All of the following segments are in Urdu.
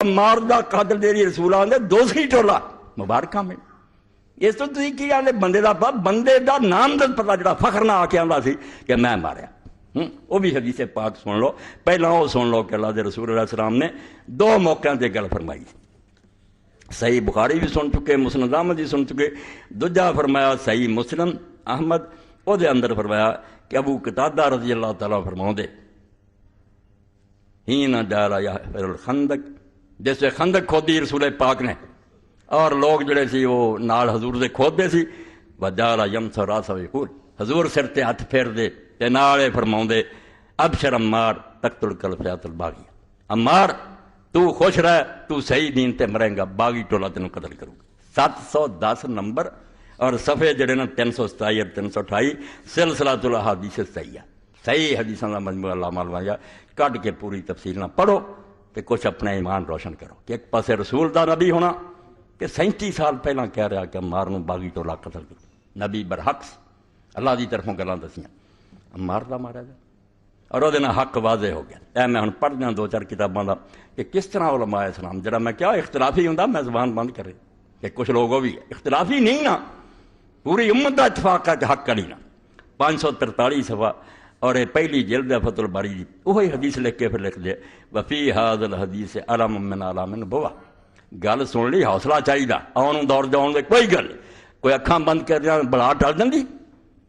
عمار دا قاتل دے رسول آندے دوسری ٹولا مبارکاں میں اس تو تسی کی آندے بندے دا نام دا پتہ جڑا فخر نہ آ کے آندا سی کہ میں ماریا وہ بھی حدیث پاک سن لو پہلا وہ سن لو کہ اللہ دے رسول علیہ السلام نے دو موقعوں تے گل فرمائی صحیح بخاری بھی سن چکے مسند احمد بھی سن چکے دوجا فرمایا صحیح مسلم احمد وہ دے اندر فرمایا کہ ابو قتادہ رضی اللہ تعالیٰ فرماؤں دے ہی نہ ڈالا یا پھر الخندق جیسے خندق کھودی رسول پاک نے اور لوگ جڑے سی وہ نال حضور دے کھود دے سی وجالا یمسح راسہ یقول حضور سر تے ہاتھ پھیر دے تے نالے فرماؤں دے ابشر عمار تقتلک الفئۃ الباغیہ عمار تو خوش رہ تو صحیح دین تے مریں گا باغی ٹولا تینوں قتل کروں گا 710 نمبر اور صفحے جڑے نا 327 اور 328 سلسلۃ الاحادیث صحیح صحیح حدیثاں دا مجموعہ علامہ الوایا کٹ کے پوری تفصیل نہ پڑھو کہ کچھ اپنا ایمان روشن کرو کہ ایک پاسے رسول دا نبی ہونا کہ 37 سال پہلا کہہ رہا کہ عمار نو باغی ٹولا قتل کرو نبی برحق اللہ دی طرفوں گلاں دسیاں عمار دا مارا جائے اور وہ حق واضح ہو گیا اے میں ہن پڑھ دیا 2-4 کتاباں دا کہ کس طرح علماء اسلام جڑا میں کیا اختلافی ہوں میں زبان بند کرے کہ کچھ لوگ وہ بھی اختلافی نہیں نا پوری امت دا اتفاق ہے کہ حق کری نا 543 صفحہ اور پہلی جلد ہے فتح الباری دی وہی حدیث لکھ کے پھر لکھ دے وفی ھذا الحدیث علم من علام النبوہ گل سن لی حوصلہ چاہیے آن دور جاؤن دے کوئی گل کوئی اکھاں بند کر دیا بڑا ٹل جاندی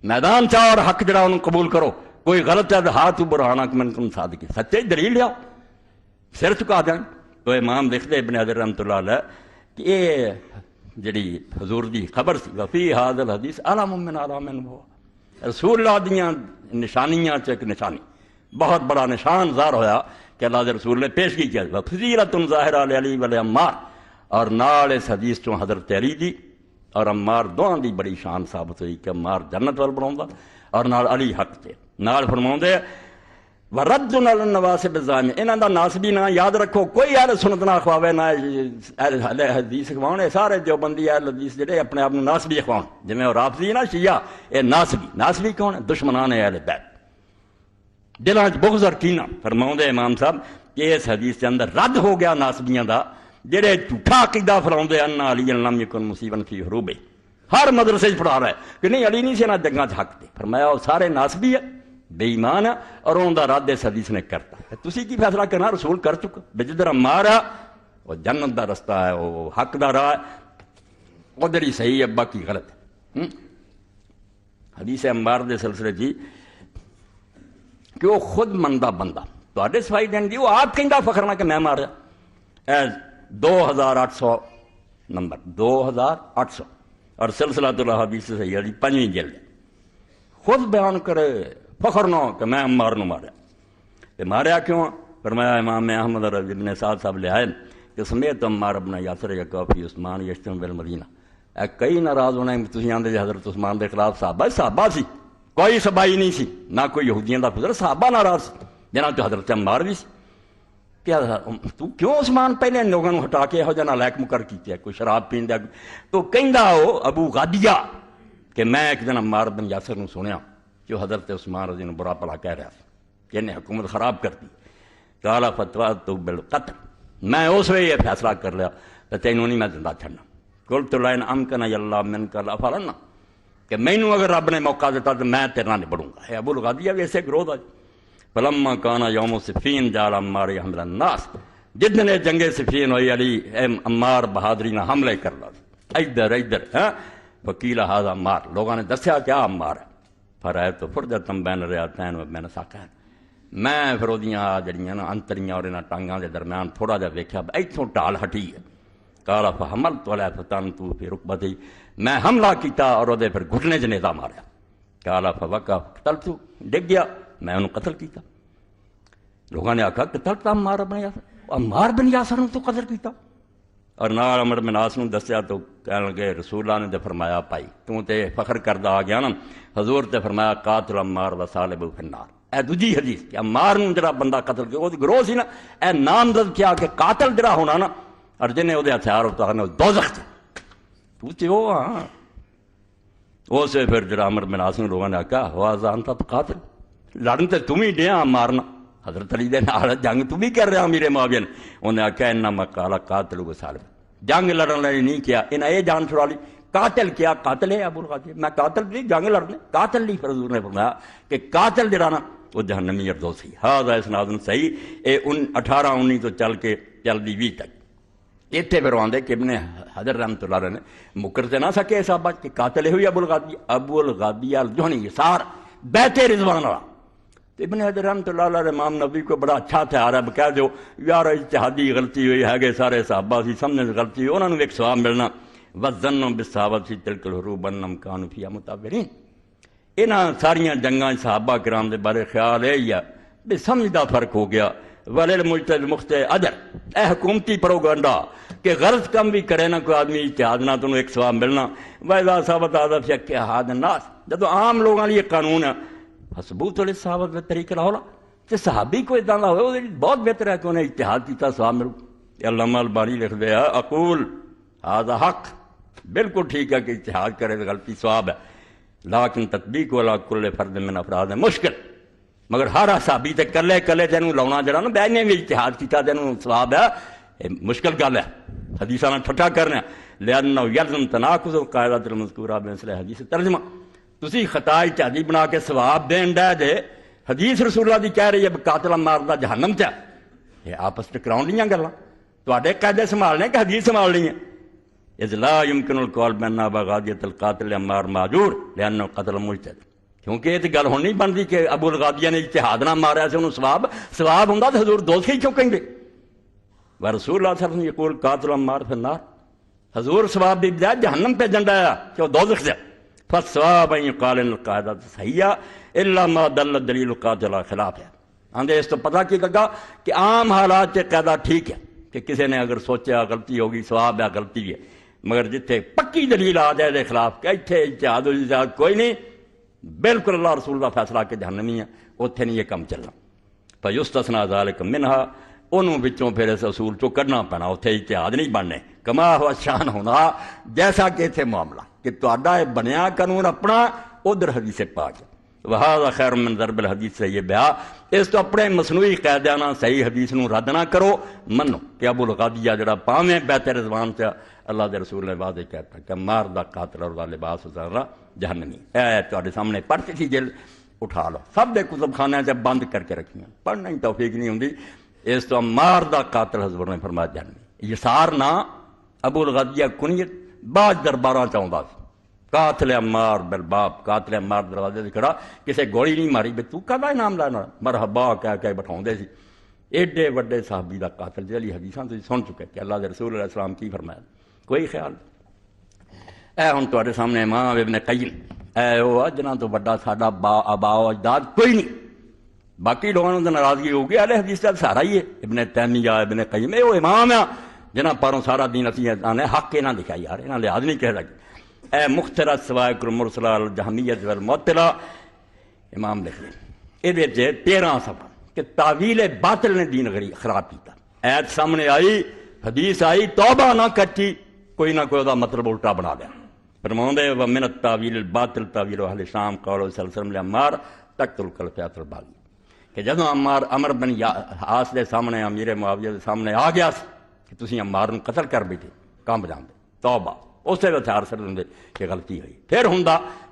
میدان چاہ اور حق جڑا انہوں قبول کرو کوئی غلط ہے ہاتھ برہانا کہ من کن صادقی سچے دلیل لیاؤ سر چکا دیں تو امام لکھتے ابن حجر رحمۃ اللہ علیہ کہ یہ جڑی حضور دی خبر سی وفی ھذا الحدیث علم من علام النبوہ رسول اللہ دیاں نشانیاں چ ایک نشانی بہت بڑا نشان ظاہر ہویا کہ اللہ دے رسول نے پیشگی کیا فضیلۃ ظاہرہ علی و عمار اور نال اس حدیث چوں حضرت علی دی اور عمار دوہاں دی بڑی شان ثابت ہوئی کہ عمار جنت وال بناوندا اور نال علی حق تے نال فرماوندے ورد علی النواسب الزام انہاں دا ناسبی نہ یاد رکھو کوئی اہل سنت نہ اخواوے نہ اہل حدیث اخواون سارے دیوبندی اہل حدیث جڑے اپنے آپ ناسبی اخواون جویں رافضی نا شیعہ اے ناسبی کون ہے دشمنان اہل بیت دلاں وچ بغض اور کینہ فرماوندے امام صاحب کہ اس حدیث کے اندر رد ہو گیا ناسبیاں دا جڑے جھوٹا عقیدہ پھیلاوندے ان علی لم یکن مصیبا فی حروب ہر مدرسے وچ پڑھا رہا ہے کہ نہیں علی نہیں سی نہ جنگاں وچ حق تے فرمایا وہ سارے ناسبی ہے بے ایمان ہے اور ان کا رد اس حدیث نے کرتا تسی کی فیصلہ کرنا رسول کر چکا بجدر عمار ہے وہ جنت دا رستہ ہے وہ حق دا راہ ہے ادھر ہی صحیح ہے باقی غلط ہے حدیث عمار دے سلسلے جی کہ وہ خود مندہ بندہ تو سفائی دین دی وہ آپ کہیں فخر نہ کہ میں مارا 2800 نمبر 2800 اور سلسلہ الاحادیث صحیح دی 5ویں جلد خود بیان کرے فخر نہ کہ میں عمار نو ماریا ماریا کیوں فرمایا امام احمد اور ابن سعد صاحب لے آئے کہ سمیت عمار ابن یاسر یقافی عثمان یشتم بالمدینہ اے کئی ناراض ہونا تسی آندے جے حضرت عثمان دے خلاف صحابہ سی کوئی سبائی نہیں سی نہ کوئی یہودیاں دا فضل صحابہ ناراض جنہاں تو حضرت عمار بھی سی کیا تو کیوں عثمان پہلے لوگوں کو ہٹا کے یہو جہاں نالائق مقرر کیتے کوئی شراب پین دیا تو کہندا وہ ابو غادیہ کہ میں ایک دن عمار بن یاسر نو سنیا جو حضرت عثمان رضی اللہ برا پلا کہہ رہا کہ انہیں حکومت خراب کر دی قال فتویت بالقتل میں اس وقت یہ فیصلہ کر لیا کہ تینوں نہیں میں زندہ چھڑنا قلت لئن امکن اللہ منک لافعلن کہ مینوں اگر رب نے موقع دیتا تو میں تیرنا نہیں بڑھوں گا ابو الغادیہ بھی ایسے گروہ تھا فلما کان یوم صفین جعل عمار یحمل الناس جس دن جنگ صفین ہوئی علی عمار بہادری نہ حملے کر رہا ادھر وکیل ھذا عمار لوگوں نے دسیا کیا عمار ہے فرائے تو فرجتم بین ریاتین و بین ساقین میں پھر اودیاں جڑیاں نا انتریاں اور انہاں ٹانگاں دے درمیان تھوڑا جہا ویکھیا ایتھوں ٹال ہٹی ہے قال فحملت علیہ فتنت فی رکبتی میں حملہ کیتا اور اودے پھر گھٹنے چ نیزہ ماریا قال فوقع قتلت ڈگ گیا میں انہوں قتل کیتا لوگوں نے آکھا قتلت عمار بن یاسر نے تو قتل کیتا اور نال عمر بن عاص نے دسیا تو کہنے لگے رسول اللہ نے تے فرمایا پائی تو تے فخر کردہ آ گیا نا حضور تے فرمایا قاتل عمار و صالب فی النار اے دوجی حدیث کہ عمار نو جڑا بندہ قتل کیا وہ گروہ سی نا اے نامزد کیا کہ قاتل جڑا ہونا نا اور جنہیں وہ ہتھیار اتارنے دوزخ تے تو تے وہ ہاں اسے پھر جڑا عمر بن عاص نے لوگوں نے کہا واذا انت قاتل لڑن تے تم ہی ڈیا مارنا حضرت علی دے نال جنگ تو بھی کر رہا امیر معاویہ نے. انہیں آخیا انما قال قاتل وسالم، جنگ لڑن لئی نہیں کیا، انہیں یہ جان چھڑا لی قاتل کیا، قاتل ہے ابو الغادی، میں قاتل نہیں جنگ لڑنے، قاتل نہیں. پھر حضور نے فرمایا کہ قاتل جڑا نا وہ جہنمی اردوسی. ہاذا اسناد صحیح. اے 18-19 تو چل کے چلدی 20 تک. اتنے پھر آدھے کہ ابن حجر رحمۃ اللہ علیہ نے مکر سے نہ سکے صحابہ کہ قاتل ہوئی ابو الغادی، ابو الغادی الجہنی یسار بیت رضوان والا. ابن حجر رحمۃ اللہ علیہ امام نبی کو بڑا اچھا تھیار ہے، کہہ دو یار اجتہادی غلطی ہوئی ہے، سارے صحابہ سی سمجھنے غلطی ہوئی، انہوں نے ایک ثواب ملنا. وَظَنُّوا بِالصَّحَابَةِ تِلْكَ الْحُرُوبَ أَنَّهُمْ كَانُوا فِيهَا مُتَابِرِينَ. انہاں ساریاں جنگاں صحابہ کرام دے بارے خیال ہے یا بے سمجھ دا فرق ہو گیا. وَلِلْمُجْتَهِدِ الْمُخْطِئِ أَجْرٌ. اے حکومتی پروگنڈا کہ غلط کم بھی کرے نہ کوئی آدمی اجتہاد نہ تو ایک ثواب ملنا. وَإِذَا ثَبَتَ هَذَا فِي حَقِّ أَحَدِ النَّاسِ. جب عام لوگوں لیے قانون ہے حسبوت للصحابہ بالطریق الاولی، کہ صحابی کو اداں دا ہوئے بہت بہتر ہے کہ انہیں اجتہاد کیتا ثواب ملو. علامہ البانی لکھ دیا اقول هذا حق، بالکل ٹھیک ہے کہ اجتہاد کرے تو غلطی ثواب ہے، لیکن تطبیق علی کل فرد من افراد ہے مشکل. مگر ہر صحابی تے کلے کلے تینوں لاؤنا جڑا نا بہنے بھی اجتہاد کیتا تینوں ثواب ہے، یہ مشکل گل ہے. حدیثاں نال ٹھٹا کرنا لأنہ یلزم تناقض القاعدۃ المذکورہ بمثل حدیث ترجمہ. تسی خطا اجتہادی بنا کے ثواب دین دے حدیث رسول اللہ دی کہہ رہی ہے قاتل عمار دا جہنم چ، یہ آپس ٹکراؤن دیاں گلاں تواڈے قاعدے سنبھالنے کہ حدیث سنبھالنی ہے. اذ لا يمكن القول بان غادیۃ القاتل عمار معذور لانه قتل مجتہد. کیونکہ یہ تو گل ہونی بنتی کہ ابو الغادیہ نے اجتہاد نہ ماریا سے انہوں ثواب ہوں تو حضور دوزخی کیوں کہیں گے؟ ورسول اللہ صلی اللہ علیہ وسلم یقول قاتل عمار فی النار. حضور ثواب بھی بجائے جہنم پہ جنڈا ہے کہ وہ دوزخ سے. فالثواب ان يقال ان القاعدہ صحیح الا ما دل دلیل القاتل خلاف ہے. آندے اس تو پتہ کی لگا کہ عام حالات سے قاعدہ ٹھیک ہے کہ کسی نے اگر سوچا غلطی ہوگی ثواب ہے غلطی بھی ہے، مگر جتھے پکی دلیل آ جائے دے خلاف کہ اتنے اجتہاد و اجتہاد کوئی نہیں، بالکل اللہ رسول کا فیصلہ کہ جہنمی ہے، اتنے نہیں یہ کم چلنا. فیستثنیٰ ذالک منہا، انہوں بچوں پھر اس اصول چو کرنا پینا، اتنے اجتہاد نہیں بننے. کما ہوا شان ہونا جیسا کہ اتنے معاملہ کہ تہاڈا یہ بنیا قانون اپنا ادھر حدیث پاک وہذا خیر من ضرب الحدیث سے یہ بیا. اس تو اپنے مصنوعی قاعدے نہ صحیح حدیث نو رد نہ کرو، منو کہ ابو الغادیہ جڑا پاویں بیت رضوان سے اللہ دے رسول نے واضح کہتا کہ مار دا قاتل اور دا لباس ذرا جہنمی. اے تہاڈے سامنے پڑھتی سی جیل اٹھا لو، سب دے کتب خانے سے بند کر کے رکھیاں، پڑھنا ہی توفیق نہیں ہوندی. اس تو مار دا قاتل حضور نے فرمایا جہنمی. یسار نہ ابو الغادیہ کنیت بعض درباراں چاہندا سی قاتل عمار بالباب، قاتل عمار دروازے سے کھڑا، کسے گولی نہیں ماری، بے تو کہدا نام لینا مرحبا کہہ کے بٹھاؤندے سی. ایڈے وڈے صحابی دا قاتل جلی حدیثاں تو سن چکے کہ اللہ دے رسول علیہ السلام کی فرمایا، کوئی خیال. اے ہن تواڈے سامنے امام ابن قیم اے او جنہاں تو بڑا ساڈا آبا و اجداد کوئی نہیں. باقی لوگوں نے ناراضگی ہوگی، اہل حدیث کا سہارا ہی ہے ابن تیمیہ ابن قیم، اے وہ امام ہے جنہاں پروں سارا دین اسی نے حق انہاں لکھا یار، انہاں لحاظ نہیں کہہ رہا. اے مخترع سوائق المرسلہ الجہمیت والمعطلہ امام لکھ لیں یہ 13 صفحہ کہ تعویل باطل نے دین خراب کیتا. ایت سامنے آئی، حدیث آئی، توبہ نہ کٹی، کوئی نہ کوئی دا مطلب الٹا بنا دیا. فرماؤندے ومن التاویل الباطل تاویل اہل شام قول صلی اللہ علیہ وسلم عمار تقتل الکلفیات الباغی. کہ جدوں عمار عمر بن عاص دے سامنے امیر معاویہ دے سامنے آ گیا کہ تسی عمار نوں قتل کر بیٹھے، کام جاندے توبہ اسے ہتھیار سر دیں کہ غلطی ہوئی. پھر ہوں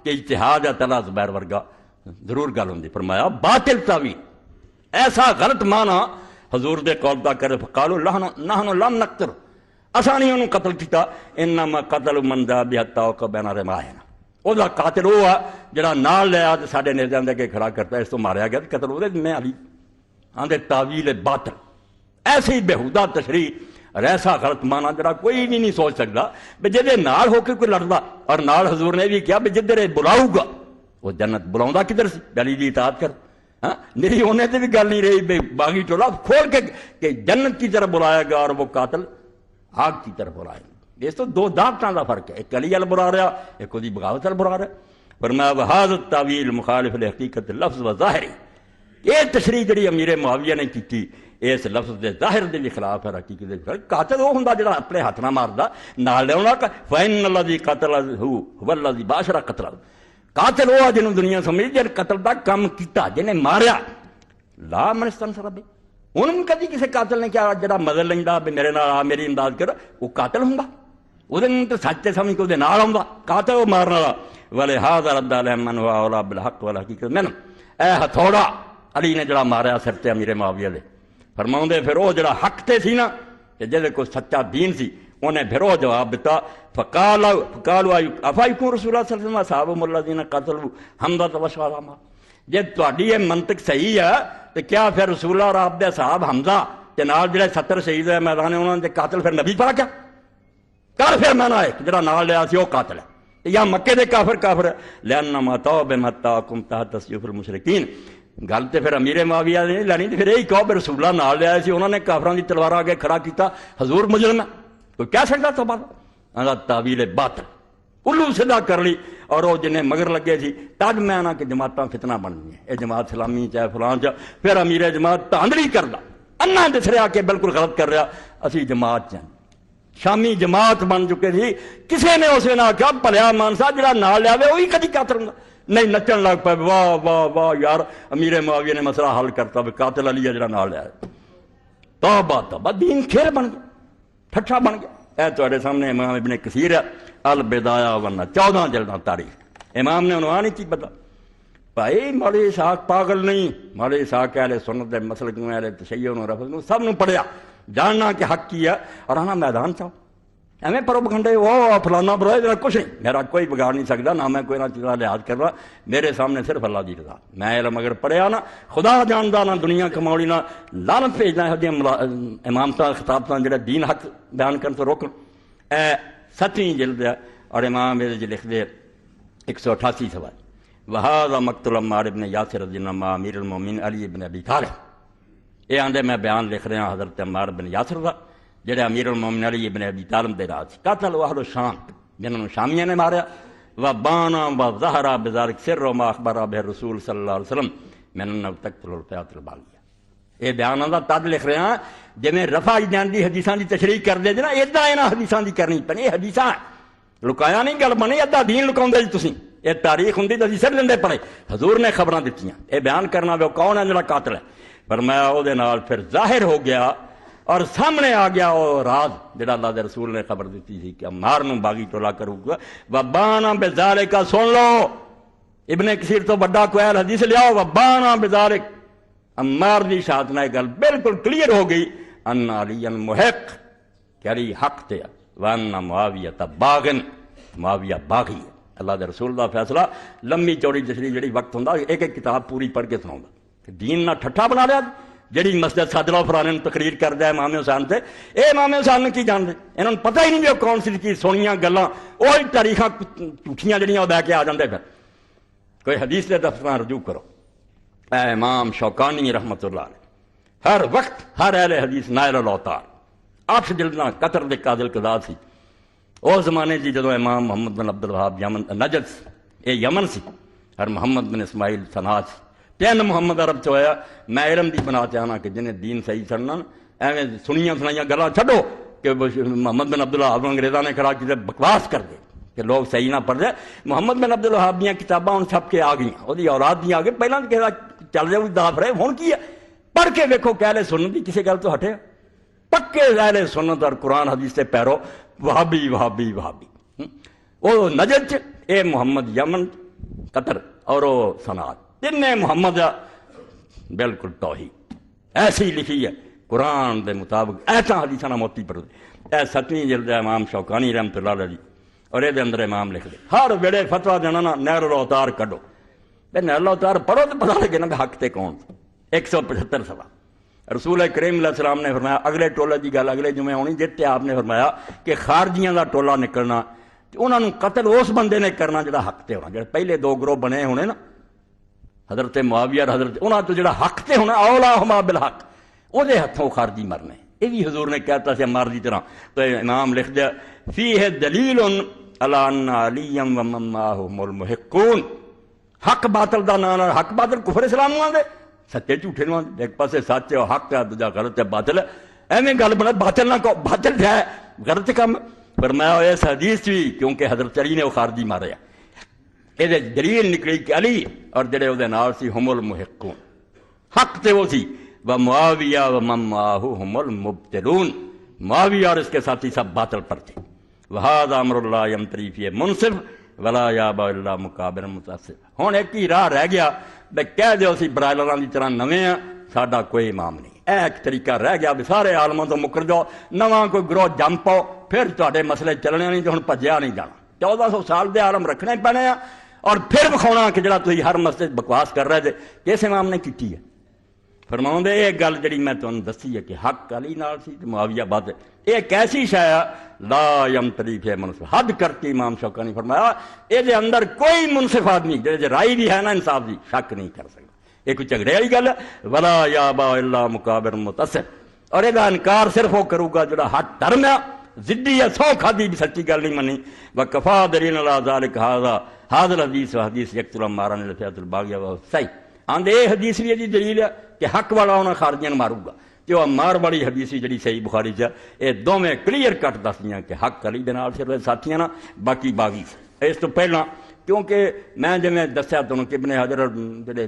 کہ اجتہاد ہے طلحہ زبیر ورگا ضرور گل ہوں. فرمایا باطل تعویل ایسا غلط مانا حضور دے قول دا کرے فقالوا نحن لم نقتل، اساں نہیں انہوں قتل کیتا، انما قتل من ذا بحتا و بین رمائنا. او دا قاتل وہ ہے جڑا نال لے آ ساڈے نیزے دے کے کھڑا کرتا ہے، اس تو ماریا گیا قتل وہ میں علی. آندے تعویل باطل ایسی بےہودہ تشریح اور ایسا غلط مانا جڑا کوئی بھی نہیں سوچ سکتا بھی جدے نال ہو کے کوئی لڑدا. اور نال حضور نے بھی کیا بھی جدھر بلاؤ گا وہ جنت بلاؤں کدھر سی، علی دی اطاعت کر. ہاں میری ہونے سے بھی گل نہیں رہی بھائی باغی ٹولا کھول کے کہ جنت کی طرف بلایا گا اور وہ قاتل آگ کی طرف بلائے گا. اس تو دو دعوتوں کا فرق ہے، ایک علی ال بلا رہا، ایک وہی بغاوت ال بلا رہا. فرمایا وہذا التاویل مخالف لحقیقت لفظ و ظاہری. یہ تشریح جڑی امیر معاویہ نے کی اس لفظ دے ظاہر دے بھی خلاف ہے، حقیقت دے خلاف. قاتل وہ ہوندا جڑا اپنے ہاتھ نہ ماردا نال لیاونا فإن الذی قتلہ هو الذی باشر قتلہ. قاتل وہ جنہوں دنیا سمجھ جن قتل دا کم کیتا، جنہیں ماریا. لا من استنصر به ہوں کدی کسی قاتل نے کیا جڑا مدد لینا بھی میرے نال آ میری امداد کر وہ قاتل ہوں وہ تو سچ تے سمجھ کے وہ نال آؤں قاتل وہ مارن والا ولہذا رد علیہم من ہوا اولی بالحق والحقیقت من اے ہتھوڑا علی نے جڑا ماریا سر تے امیر معاویہ دے فرماؤندے پھر وہ جڑا حق تے سی نا کہ جے کوئی سچا دین سی انہیں پھر وہ جواب دیتا فقالوا افایکون رسول اللہ صلی اللہ علیہ وسلم صحابہ الذین قتلوا حمزہ وسلامہ جے تہاڈی یہ منطق صحیح ہے تو کیا پھر رسول اللہ اور آپ دے صحاب حمزہ تے نال جڑے 70 شہید ہوئے میدان انہوں نے قاتل پھر نبی پاک کیا کر پھر میں نہ جڑا نال لیا سی وہ قاتل ہے یا مکے دے کافر ہے لانما توب متاکم تحت سیوف المشرکین گل تے پھر امیر معاویہ نے نہیں لانی تے پھر یہی کہو رسول اللہ نال لیا سی انہوں نے کافراں دی تلوار آگے کھڑا کیتا حضور مجرم ہے کوئی کہہ سکتا تو بات انہاں تعویل باطل الو سدا کر لی اور وہ جنہیں مگر لگے سی تج میں آنا کہ جماعتاں فتنہ بن گئی ہیں یہ جماعت اسلامی چاہے فلان چاہے پھر امیر جماعت تاندلی کردا انا دس رہا کہ بالکل غلط کر رہا اسی جماعت چاہیں شامی جماعت بن چکے تھی کسی نے اسے نہ کہا بھلیا مانسا جڑا نال لیا وہی کدی قاتل ہوں نہیں نچن لگ پے واہ واہ واہ یار امیر معاویہ نے مسئلہ حل کرتا بھی قاتل علی ہے جڑا نال لیا توبہ دین کھیل بن گیا ٹھٹھا بن گیا اے تواڈے سامنے امام ابن کثیر ہے البدایہ ورنہ 14 جلداں تاریخ امام نے عنوان ہی کی بتا بھائی مولوی اسحاق پاگل نہیں مولوی اسحاق اہل سنت دے مسلک میں اہل تشیع نو رفض نو سب نو پڑھیا جاننا کہ حق کی ہے اور آنا میدان چاہو ایویں پروپگنڈے وہ فلانا برائے میرا کچھ نہیں میرا کوئی بگاڑ نہیں سکتا نہ میں کوئی نہ چیزاں لحاظ کر رہا میرے سامنے صرف اللہ دی رضا میں علم اگر پڑھیا نا خدا جاندا نہ دنیا کماؤنی نہ لعنت بھیجنا ہے امامتاں خطابتاں جڑے دین حق بیان کرن تو روکن اے 7ویں جلد ہے اور امام میرے لکھ دے 188 سوال وہذا مقتل عمار ابن یاسر رضی اللہ عنہ امیر المومنین علی ابن ابی طالب یہ آندے میں بیان لکھ رہا ہوں حضرت عمار بن یاسر دا جڑے امیر المومنین علی ابن ابی طالب دے راج قتل اہل الشام جنہوں نے شامیہ نے ماریا وبانا وظہر بذلک سر ما اخبر به رسول صلی اللہ علیہ وسلم من انه تقتل الفئات الباغیہ یہ بیان دا تد لکھ رہا ہوں جویں رفع جان دی حدیثاں دی تشریح کر دے نا ادا انہاں حدیثاں دی کرنی پنی حدیثاں لکایا نہیں گل بنی ادا دین لکاؤندے جی تسی یہ تاریخ ہوندی تے اسی سر لیندے پڑے حضور نے خبراں دتیاں یہ بیان کرنا وہ کون ہے جڑا قاتل ہے فرمایا او دے نال پھر ظاہر ہو گیا اور سامنے آ گیا وہ راز جڑا اللہ دے رسول نے خبر دیتی تھی کہ عمار نو باغی ٹولا کروں گا وبانا بذالک سن لو ابن کثیر تو بڑا کوئی حدیث لیاؤ وبانا بذالک عمار دی شہادت نہ گل بالکل کلیئر ہو گئی ان علی محق کہ علی حق تے وان معاویہ باغن معاویہ باغی ہے اللہ دے رسول دا فیصلہ لمبی چوڑی جسری جڑی وقت ہوندا ایک ایک کتاب پوری پڑھ کے سناؤں دین نہ ٹھٹھا بنا لیا جڑی مسجد ساجلہ فرانے تقریر کر دیا امام حسین سے اے امام حسین نے کی جان دے انہوں نے پتہ ہی نہیں بھی کون سی کی سونیاں گلاں وہی تاریخاں جھوٹیاں جڑیاں بہ کے آ جاندے پھر کوئی حدیث دے دفتراں رجوع کرو اے امام شوکانی رحمت اللہ علیہ ہر وقت ہر اہل حدیث نائل الاوطار 8 جلداں قطر دے قاضل قضات سی اس زمانے جی جدو امام محمد بن عبد الوہاب یمن نجد اے یمن سی اور محمد بن اسماعیل صنعت 3 محمد عرب چ ہویا میں علم دی بنا تے آنا کہ جنہیں دین صحیح چڑھنا ایویں سنیاں سنائیاں گلاں چھڈو کہ محمد بن عبد الوہاب انگریزاں نے کھڑا کیتے بکواس کر دے کہ لوگ صحیح نہ پڑھ رہے محمد بن عبد الوہاب دیاں کتاباں ہن چھپ کے آ گئیاں وہ دی اولاد دیاں آ گئے پہلاں کہدا چل جاؤ داف رہے ہن کی ہے پڑھ کے ویکھو کہ اہل سنت دی کسی گل تو ہٹے پکے اہل سنت اور قرآن حدیث سے پیرو وہابی وہابی وہابی وہ نجد اے محمد یمن قطر اور وہ صنعت تین محمد بالکل توحید ایسی لکھی ہے قرآن دے مطابق ایسا حدیثہ نہ موتی پر اے 7ویں جلد ہے امام شوکانی رحمت اللہ علیہ اور یہ اندر امام لکھ دے ہر ویڑے فتویٰ دینا نا نہر الاوطار کڈو نہر الاوطار پڑھو تو پتہ لگے نا کہ حق تے کون 175 سوا رسول کریم علیہ السلام نے فرمایا اگلے ٹولے کی گل اگلے جمعے ہونی جتے آپ نے فرمایا کہ خارجیاں دا ٹولا نکلنا انہوں نے قتل اس بندے نے کرنا جڑا حق تے ہونا جڑے پہلے 2 گروہ بنے ہونے نا حضرت معاویہ اور حضرت انہوں تو جڑا حق تے ہونا اولاہما بالحق وہ دے ہتھوں خارجی مرنے یہ بھی حضور نے کہتا سے عمار دی طرح تو امام لکھ دیا فیہ دلیل علی ان علی ومن معہم المحقون حق باطل دا نام حق باطل کفر اسلام نو آندے سچے جھوٹے نو آندے ایک پاسے سچ ہے حق ہے دوجا غلط ہے باطل ہے ایویں گل بنا باطل نہ کو باطل ہے غلط کام فرمایا اس حدیث بھی کیونکہ حضرت علی نے وہ خارجی ماریا یہ دلیل نکلی کہ علی اور جڑے وہ نال سی ہم المحقون حق تے وہ سی ومعاویہ ومن معہ هم المبتلون، معاویہ اور اس کے ساتھی سب باطل پر تھے۔ وہذا امر اللہ یمتری فیہ منصف ولا یابا الا مکابر متعصب۔ ہن ایک ہی راہ رہ گیا بے کہہ دیو سی برائلراں دی طرح نویں ہاں، ساڈا کوئی امام نہیں۔ اے ایک طریقہ رہ گیا بھی سارے عالموں تو مکر جاؤ، نواں کوئی گروہ جم پاؤ، پھر تہاڈے مسئلے چلنے نہیں، تو ہن بھجیا نہیں جانا۔ 1400 سال دے عالم رکھنے پینے ہیں اور پھر بکھاؤنا کہ جڑا تسی ہر مسئلے بکواس کر رہے تھے کس امام نے کیتی ہے؟ فرماؤں دے یہ گل جڑی میں تمہیں دسی ہے کہ حق علی نال سی تے معاویہ بات ہے، ایک ایسی شے ہے لا یمتری فیہ منصف، حد کرتی امام شوکانی نے فرمایا یہ اندر کوئی منصف آدمی جڑے رائی بھی ہے نا انصاف دی شک نہیں کر سکتا۔ یہ کوئی جھگڑے والی گل ہے، ولا یابا الا مکابر متصف، اور یہ انکار صرف وہ کروں گا جڑا حق دھرم ہے، ضدی ہے، سو کھادی بھی سچی گل نہیں منی۔ وکفا دلیل علی ذلک ھذا الحدیث وحدیث یقتل مارن الفئۃ الباغیہ صحیح آندے یہ حدیث بھی جی دلیل ہے کہ حق والا انہاں خارجیاں ماروں گا، کہ وہ مار والی حدیث جڑی صحیح بخاری چ یہ دونوں کلیئر کٹ دسدیاں کہ حق علی دے نال صرف ساتھیاں نا باقی باغی۔ اس تو پہلا کیونکہ میں جویں دسیا تمہیں کہ ابن حجر جڑے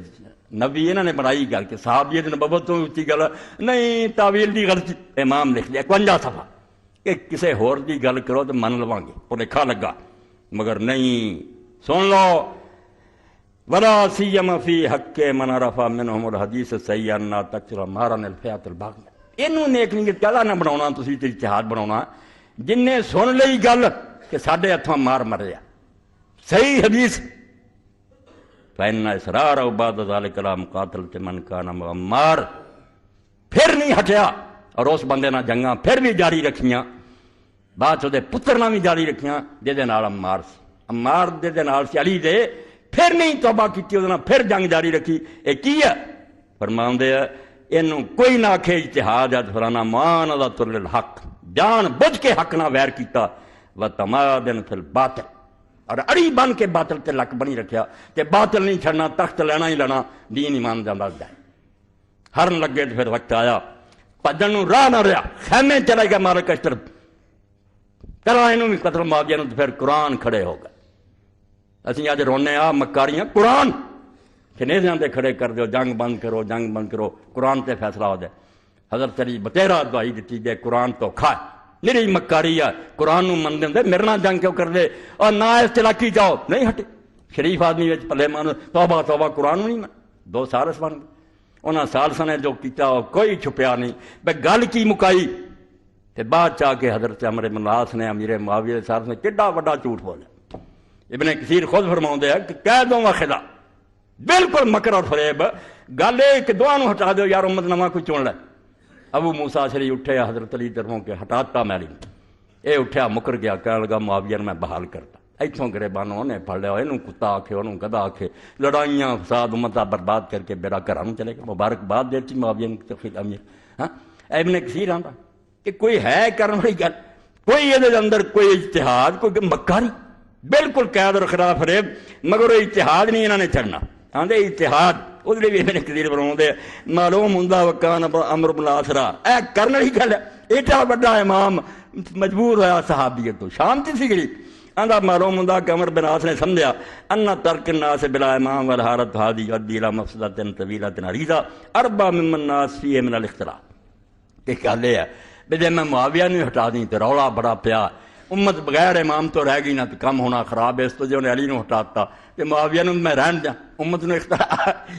نبی انہوں نے بنائی گل کہ صحابیت نبوت تو اچھی گل نہیں، تعویل دی غلطی امام لکھ لیا 51 صفحہ کہ کسے ہور دی گل کرو تو من لواں گے، وہ لکھا لگا مگر نہیں۔ سن لو ولا سیما فی حق من عرف منهم الحدیث الصحیح ان تکثر مارن الفئۃ الباغیہ، اینوں نیک نہیں کہدا نہ بناونا تسی تے اجتہاد بناونا، جن نے سن لئی گل کہ ساڈے ہتھوں مار مریا صحیح حدیث فإن إصرار بعد ذلك على مقاتلة من كان معمار، پھر نہیں ہٹیا اور اس بندے نہ جنگاں پھر بھی جاری رکھیاں، بعد چ پتر نہ بھی جاری رکھیاں جہدے نال عمار سی، عمار دے نال سی علی دے، پھر نہیں توبہ کی وہ پھر جنگ جاری رکھی۔ یہ کی ہے؟ فرماؤندے ہے اینوں کوئی نہ آکھے اجتہاد ہے فلانا معاندۃ للحق، جان بوجھ کے حق نہ ویر کیتا، وتمادن فی الباطل، اور اڑی بن کے باطل تے لک بنی رکھیا کہ باطل نہیں چھڑنا، تخت لینا ہی لینا، دین ایمان جاندا جائے۔ ہرن لگے تو پھر وقت آیا بھجن نوں راہ نہ رہا، خیمے چلے گئے مالک اشتر چلا اینوں بھی قتل معاویہ نوں، تو پھر قرآن کھڑے ہو گئے۔ اسی اج رونے آ مکاریاں قرآن کنیزیاں تے کھڑے کر دیو، جنگ بند کرو، جنگ بند کرو، قرآن تے فیصلہ ہو جائے۔ حضرت علی بتیرا دعائی دیتی جائے قرآن تو کھائے، میری مکاری ہے، قرآن نوں من دے میرے نال جنگ کیوں کر دے، اور نہ اس چلاکی جاؤ، نہیں ہٹے۔ شریف آدمی وچ پلے مان توبہ توبہ قرآن نہیں من، 2 سالس بن گئے۔ انہاں سالساں نے جو کیتا کوئی چھپیا نہیں، بے گل کی مکائی تے بعد چاہ کے حضرت عمرو بن العاص نے امیر معاویہ صاحب نے کڈا بڑا جھوٹ بولیا۔ ابن کثیر خود فرماؤندے ہیں کہ کہہ دو وخلا، بالکل مکر اور فریب، گل ہے کہ دعا نو ہٹا دیو یار امت نواں کوئی چن لے۔ ابو موسیٰ اشعری اٹھے حضرت علی طرفوں کے ہٹاتا میلی، اے اٹھیا مکر گیا، کہنے لگا معاویہ میں بحال کرتا، ایتھوں گریبانوں نے پڑھ لیا، اینوں کتا آکھے انہوں گدا آکھے، لڑائیاں فساد امتہ برباد کر کے بیڑا گھراں چلے گا، مبارکباد دیتی معاویہ نے امیر۔ ہاں ابن کثیر آندا کہ کوئی ہے کرن والی گل، کوئی یہ اندر کوئی اجتہاد، کوئی مکاری، بالکل قید اور خلاف فریب، مگر وہ اجتہاد نہیں انہوں نے چڑھنا۔ آندے اجتہاد اس لیے بھی ابن کثیر فرماؤندے معلوم ہوندا وکان عمرو بن العاص اے کرن والی گل ہے، ایڈا بڑا امام مجبور ہوا صحابیت تو شام تے سی گئی۔ آندا معلوم ہوندا کہ عمرو بن العاص نے سمجھا ان ترک الناس بلا امام والحارت هذه يؤدي الى مفسدة طويلة عريضة اربع ممن الناس فيه من الاختلاف۔ کہ گل یہ ہے بھی جے میں معاویہ نہیں ہٹا دیں تو رولا بڑا پیا، امت بغیر امام تو رہ گئی نہ تو کم ہونا خراب ہے، اس تو جو نے علی نو ہٹاتا کہ معاویہ نو میں رہن دیا، امت نو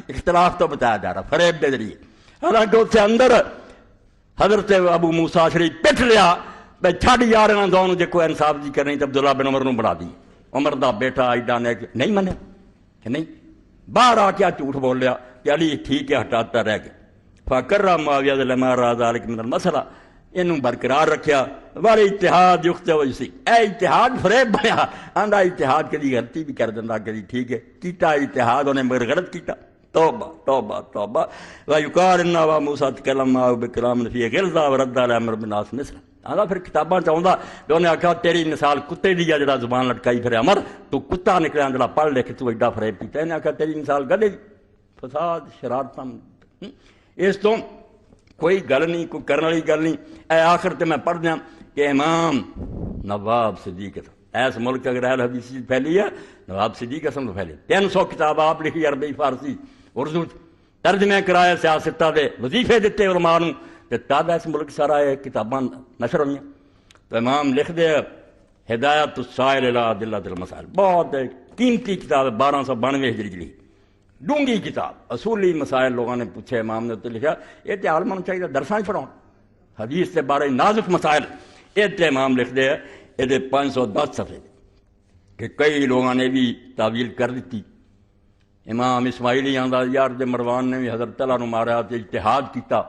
اختلاف تو بتایا جا رہا فریب دے ذریعے۔ حالانکہ اس سے اندر حضرت ابو موسیٰ اشعری پٹ لیا بھائی چھڈ یار انہاں دونوں جے کوئی انصاف دی کرنی تو عبداللہ بن عمر نو بنا دی، عمر دا بیٹا ایڈا نے نہیں منیا کہ نہیں، باہر آ کے جھوٹ بول لیا کہ علی ٹھیک ہے ہٹاتا رہ گیا۔ فکر معاویہ لما را ذلک من المسئلہ، انہوں برقرار رکھیا، والے اتحاد یخت وجسی، اے اتحاد فریب بنیا، آندا اتحاد کدی غلطی بھی کر دیندا کدی ٹھیک ہے کیتا اتحاد انہیں مگر غلط کیتا، توبہ توبہ توبہ۔ ویقال ان ابا موسیٰ تکلم معه بکلام فی غلظہ ورد علی عمرو بن العاص مثلا، آندا پھر کتاباں چاہندا کہ انہیں آکھا تیری مثال کتے دی ہے جڑا زبان لٹکائی پھر عمر، تو کتا نکلیا جڑا پڑھ لکھ تو ایڈا فریب کیتا، انہیں آکھا تیری مثال گدھے دی، فساد شرارتاں، اس تو کوئی گل نہیں، کوئی کرنے والی گل نہیں۔ اے آخر تے میں پڑھ دیا کہ امام نواب صدیق ایس ملک اگر اہل حدیث پھیلی ہے، نواب صدیق اعظم تو پھیلی، 300 کتاب آپ لکھی عربی فارسی اردو، ترجمے کرائے سیاستہ دے وظیفے دیتے علماء نوں تے تب اس ملک سارا یہ کتاباں نشر ہوئیں. تو امام لکھ دے ہدایت السائل الی ادلۃ المسائل، بہت قیمتی کتاب ہے، 1292 ہجری جلی، ڈونگی کتاب، اصولی مسائل لوگوں نے پوچھے، امام نے اتنے لکھا یہ تو عالماں نوں چاہیے درساں پڑھاؤ حدیث کے بارے نازک مسائل. یہ امام لکھ دے یہ 510 صفحے کہ کئی لوگوں نے بھی تعویل کر دیتی. امام اسماعیلی آندا یار جے مروان نے بھی حضرت اللہ نو مارا تے اجتہاد کیتا،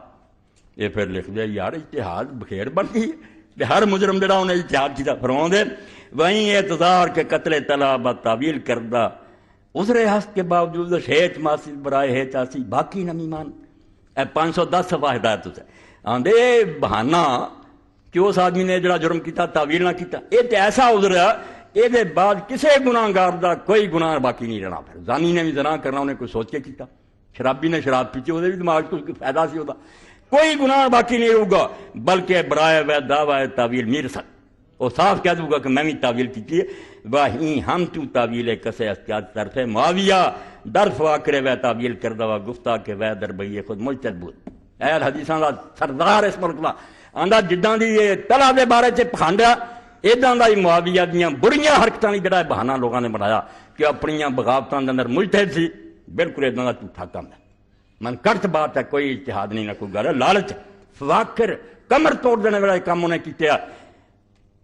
یہ پھر لکھ دے یار اجتہاد بخیر بن گئی کہ ہر مجرم جڑا انہیں اجتہاد کیتا. فرماؤں دے وہیں اعتذار کے قتل طلب تعویل کردہ عذر ہست کے باوجود ہیچ ماسی برائے ہیچ آسی باقی نمی مان. اے 510 صفحہ ہدایت سے آندے بہانہ کہ اس آدمی نے جڑا جرم کیتا تعویل نہ کیتا، یہ تو ایسا عذر ہے یہ بعد کسی گناہ گار دا کوئی گناہ باقی نہیں رہنا. پھر زانی نے بھی زنا کرنا انہیں کوئی سوچ کے کیتا، شرابی نے شراب پیچھے وہ بھی دماغ کو فائدہ سی ہوتا، کوئی گناہ باقی نہیں رہے بلکہ برائے و دعوی تعویل میر سک وہ صاف کہہ دوں گا کہ میں بھی تعویل کی ہے. وہیں ہم تو تعویل کسے استیاد طرف معاویہ در فواکر و تعویل کردہ و گفتہ کے و در بئی خود مجتہد بود. اہل حدیثاں دا سردار اس ملک دا آندا جداں دی یہ طلح دے بارے چ پکھانڈا اداں دا ہی معاویہ دیاں بڑیاں حرکتاں دی جڑا بہانہ لوگوں نے بنایا کہ اپنی بغاوتاں دے اندر مجتہد سی، بالکل اداں دا جھوٹا کام ہے. من کٹ بات ہے، کوئی اجتہاد نہیں نہ کوئی گل ہے. لالچ فواکر کمر توڑ دینے والا کام انہیں کیتا.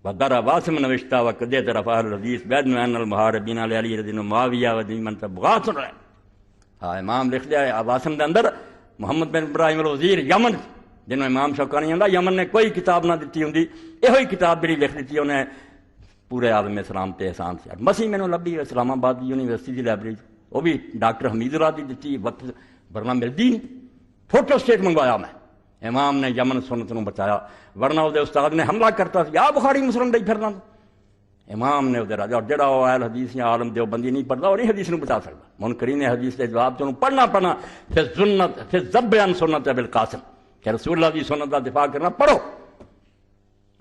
ودر واسم نوشتہ و قدیت رفاہ الحدیث بید میں ان المحاربین علی علی رضی معاویہ و دیمن تب بغاوت سن رہے. ہاں امام لکھ دیا واسم دے اندر محمد بن ابراہیم الوزیر یمن جنہوں امام شوکانی آندا یمن نے کوئی کتاب نہ دیتی ہوندی، یہ کتاب میری لکھ دیتی انہیں پورے عالم اسلام تے احسان سے. مسیح میں لبھی اسلام آباد کی یونیورسٹی کی لائبریری وہ بھی ڈاکٹر حمید اللہ دی دیتی وقت ورنہ ملتی نہیں. فوٹو سٹیٹ منگوایا میں، امام نے یمن سنت نو بچایا ورنہ وہ استاد نے حملہ کرتا سی، بخاری مسلم دے پھرنا. امام نے وہ راجا جڑا وہ اہل حدیث یا عالم دیوبندی نہیں پڑھتا وہ نہیں حدیث نو بچا سکتا. منکرین حدیث کے جواب تو پڑھنا پھر سنت پھر ذب عن سنت بالقاسم کہ رسول اللہ کی سنت کا دفاع کرنا پڑھو.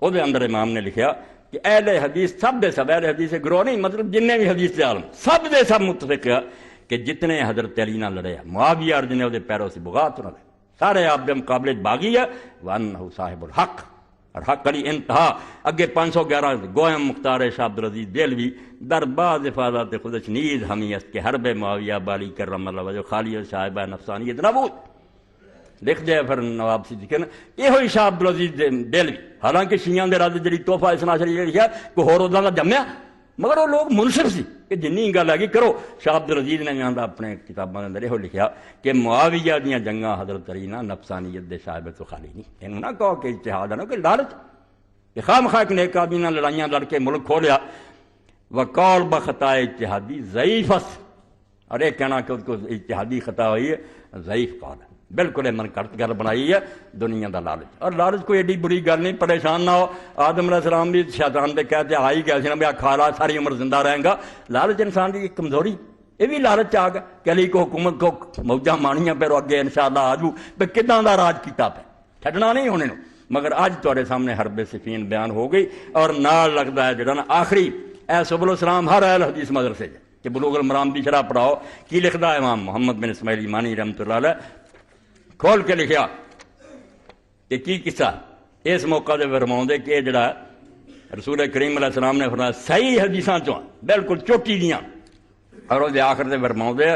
وہ اندر امام نے لکھا کہ اہل حدیث سب دے سب اہل حدیث گروہ نہیں مطلب جننے بھی حدیث کے عالم سب دے سب متفق ہے کہ جتنے حضرت علی نہ لڑے معاویہ اور جنہیں وہ پیروں سے بغاوت نہ لڑے سارے آپ کے مقابلے باغی ہے. وانہ صاحب الحق اور حق علی انتہا. اگے 511 گوہم مختار شاہ عبدالعزیز دہلوی در بعض حفاظت خودش نیز ہمیست کے حرب معاویہ بالی کرم اللہ وجہ خالی صاحبہ نفسانیت نبود لکھ دے. پھر نواب صدیق یہ ہوئی شاہ عبدالعزیز دہلوی حالانکہ شیعہ دے راز جڑی تحفہ اسنا شریعہ لکھا کوئی ہور ادا کا جمیا مگر وہ لوگ منصف سی کہ جنی گل ہے کرو. شاہ عبدالعزیز نے بھی آندا اپنے کتابوں کے اندر یہ لکھا کہ معاویہ دیاں جنگاں حضرت علی نہ نفسانیت دے صاحب تو خالی نہیں. انہوں نہ کہو کہ اجتہاد ہے نا کہ لالچ کہ خام خواہ ایک نیک آدمی نہ لڑائیاں لڑ کے ملک کھولیا. وقول بخطا اجتہادی ضعیف اور یہ کہنا کہ اس کو اجتہادی خطا ہوئی ہے ضعیف قول ہے. بالکل من کرت گل بنائی ہے دنیا دا لالچ. اور لالچ کوئی ایڈی بری گل نہیں، پریشان نہ ہو. آدم علیہ السلام بھی شیطان دے کہتے آئی گیا سی نا میں کھا لا ساری عمر زندہ رہیں گا. لالچ انسان کی کمزوری یہ بھی لالچ آ گیا کہ علی کو حکومت کو موجہ مانیاں پہ اگے انشاءاللہ آجو پہ کتنا دا راج کیتا پہ چھڈنا نہیں ہونے نو. مگر اج تواڈے سامنے حرب صفین بیان ہو گئی اور نال لگتا ہے جڑا نا آخری اے سبل السلام ہر اہل حدیث مدرسے کہ بلوغ المرام دی شرح پڑھاؤ کی لکھدا امام محمد بن اسماعیل ایمانی رحمۃ اللہ علیہ کھول کے لکھیا کہ کی قصہ اس موقع دے فرماؤں دے کہ جڑا رسول کریم علیہ السلام نے فرمایا صحیح حدیثاں چوں بالکل چوٹی دیاں اور وہ فرماؤں دے فرماؤں دے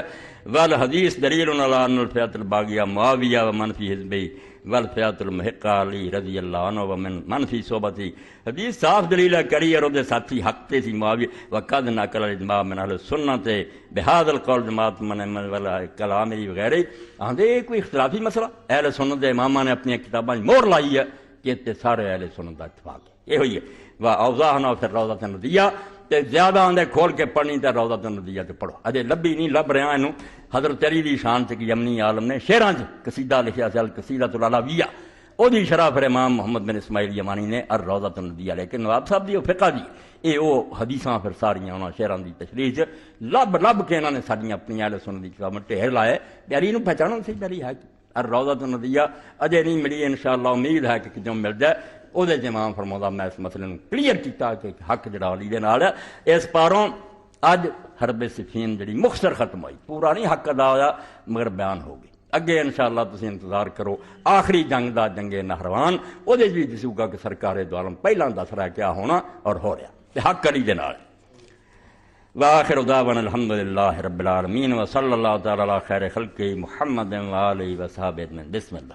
والحدیث دلیل علی ان الفئۃ الباغیہ معاویہ و من فی حزبہ والفئۃ المحقہ علی رضی اللہ عنہ و من فی صحبتی. حدیث صاف دلیل ہے کری اور وہ ساتھی حق تے سی معاویہ وقد نقل الاجماع من اہل السنت بہذا القول جماعت من والا کلام وغیرہ. آندے کوئی اختلافی مسئلہ اہل سنت دے اماماں نے اپنی کتاباں مہر لائی ہے کہ تے سارے اہل سنت دا اتفاق ہے. یہ ہوئی ہے و اوضاحنا فی الروضۃ الندیہ تے زیادہ آندے کھول کے پڑھنی تے روضۃ الندیہ تے پڑھو. اجے لبھی نہیں لب رہا اینوں حضرت علی دی شان چ یمنی عالم نے شعراں چ قصیدہ لکھیا سی القصیدۃ العلویہ او دی شرح پھر امام محمد بن اسماعیل یمانی نے الروضۃ الندیہ. لیکن نواب صاحب دی فقہ دی اے او حدیثاں پھر ساریاں انہاں شعراں دی تشریح چ لب کے انہاں نے ساڈیاں اپنی اہل سنت دی کتاباں ٹھہر لائے. پیاری نوں پہچانو سی پیاری ہے الروضۃ الندیہ اجے نہیں ملی انشاءاللہ امید ہے کہ کتوں مل جائے. وہ امام فرماؤں میں اس مسئلے کو کلیئر کیتا کہ حق جڑا علی دے نال ہے. اس پاروں اج حرب صفین جڑی مختصر ختم ہوئی پورا نہیں حق ادا ہویا مگر بیان ہو گئی. اگے انشاءاللہ تسی انتظار کرو آخری جنگ دا جنگ نہروان وہ بھی دسو گا کہ سرکار دو عالم پہلاں دس رہا کیا ہونا اور ہو رہا تے حق کری دے نال وآخر دعوانا الحمدللہ رب العالمین وصلی اللہ تعالی علی خیر خلقہ محمد و آلہ و صحابہ اجمعین بسم اللہ